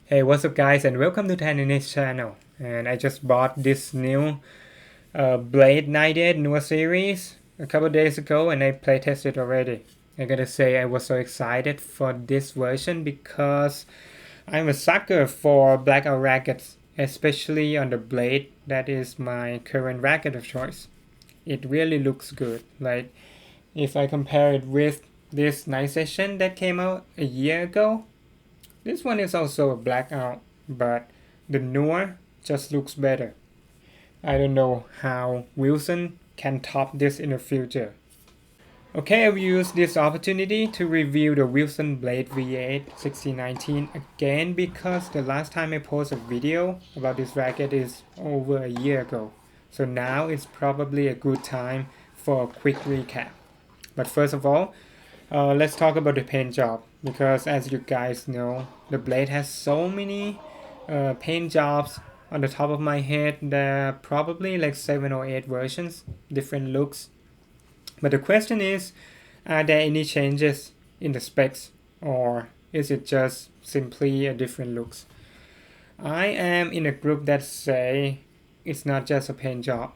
Hey, what's up guys, and welcome to Tany's channel. And I just bought this new Blade 98 Noir series a couple days ago and I play tested already. I gotta say I was so excited for this version because I'm a sucker for blackout rackets, especially on the Blade. That is my current racket of choice. It really looks good. Like if I compare it with this night session that came out a year ago, this one is also a blackout, but the noir just looks better. I don't know how Wilson can top this in the future. Okay, I'll use this opportunity to review the Wilson Blade V8 1619 again because the last time I posted a video about this racket is over a year ago. So now it's probably a good time for a quick recap. But first of all, let's talk about the paint job because as you guys know, the Blade has so many paint jobs on the top of my head. There are probably like 7 or 8 versions, different looks. But the question is, are there any changes in the specs or is it just simply a different looks? I am in a group that say it's not just a paint job,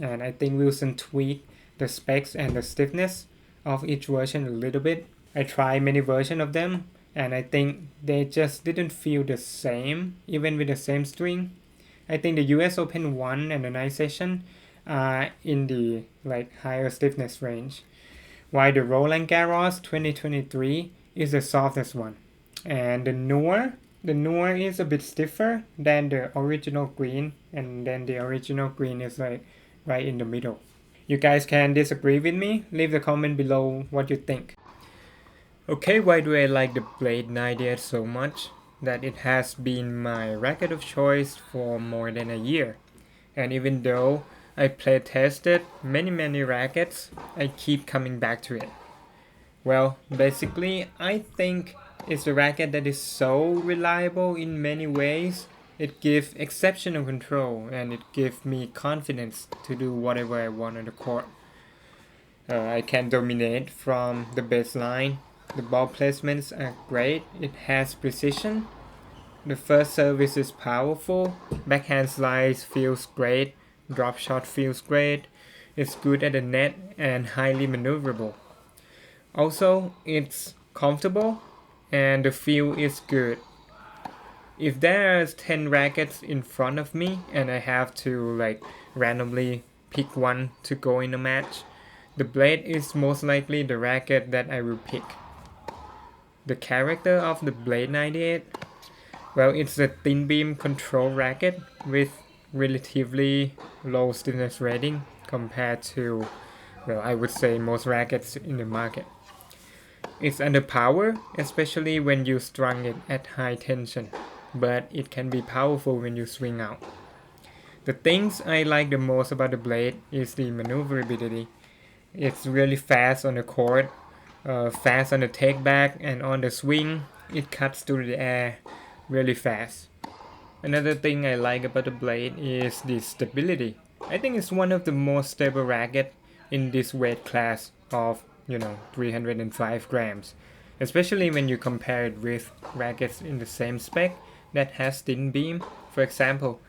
and I think Wilson tweaked the specs and the stiffness of each version a little bit. I tried many versions of them and I think they just didn't feel the same even with the same string. I think the US Open 1 and the night session are in the higher stiffness range, while the Roland Garros 2023 is the softest one. And the Noir is a bit stiffer than the original green, and then the original green is like right in the middle. You guys can disagree with me, leave the comment below what you think. Okay, why do I like the Blade 98 so much? That it has been my racket of choice for more than a year. And even though I play tested many rackets, I keep coming back to it. Well, basically, I think it's a racket that is so reliable in many ways. It gives exceptional control and it gives me confidence to do whatever I want on the court. I can dominate from the baseline. The ball placements are great. It has precision. The first service is powerful. Backhand slice feels great. Drop shot feels great. It's good at the net and highly maneuverable. Also, it's comfortable and the feel is good. If there's 10 rackets in front of me and I have to randomly pick one to go in a match, the Blade is most likely the racket that I will pick. The character of the Blade 98, well, it's a thin beam control racket with relatively low stiffness rating compared to, well, I would say most rackets in the market. It's under power, especially when you strung it at high tension, but it can be powerful when you swing out. The things I like the most about the Blade is the maneuverability. It's really fast on the court, fast on the take back, and on the swing, it cuts through the air really fast. Another thing I like about the Blade is the stability. I think it's one of the most stable racket in this weight class of 305 grams, especially when you compare it with rackets in the same spec that has thin beam, for example,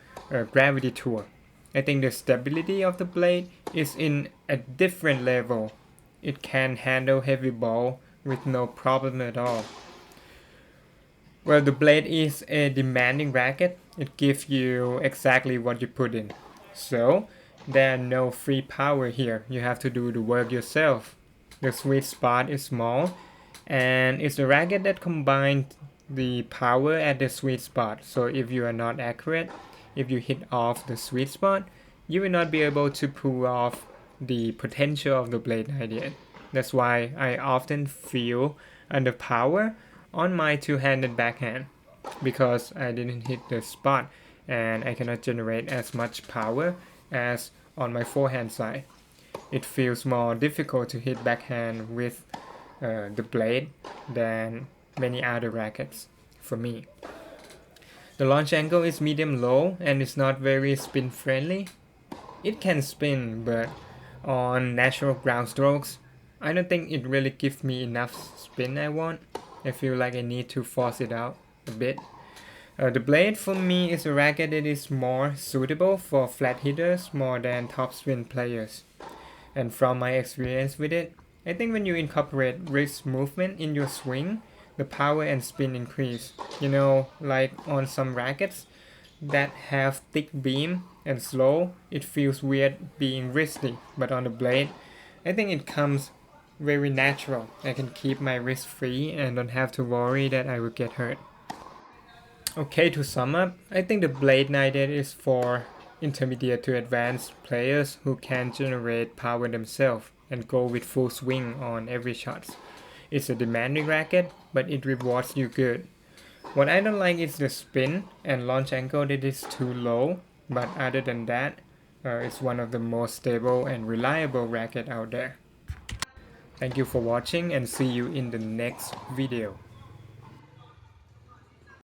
Gravity Tour. I think the stability of the Blade is in a different level. It can handle heavy ball with no problem at all. Well, the Blade is a demanding racket. It gives you exactly what you put in. So, there are no free power here. You have to do the work yourself. The sweet spot is small, and it's a racket that combines the power at the sweet spot. So if you are not accurate, if you hit off the sweet spot, you will not be able to pull off the potential of the Blade 98. That's why I often feel under power on my two-handed backhand because I didn't hit the spot and I cannot generate as much power as on my forehand side. It feels more difficult to hit backhand with the Blade than many other rackets for me. The launch angle is medium low and it's not very spin friendly. It can spin, but on natural ground strokes, I don't think it really gives me enough spin I want. I feel like I need to force it out a bit. The blade for me is a racket that is more suitable for flat hitters more than topspin players. And from my experience with it, I think when you incorporate wrist movement in your swing, the power and spin increase. Like on some rackets that have thick beam and slow, it feels weird being wristy, but on the blade, I think it comes very natural. I can keep my wrist free and don't have to worry that I will get hurt. Okay, to sum up, I think the Blade 98 is for intermediate to advanced players who can generate power themselves and go with full swing on every shot. It's a demanding racket, but it rewards you good. What I don't like is the spin and launch angle that is too low, but other than that, it's one of the most stable and reliable racket out there. Thank you for watching and see you in the next video.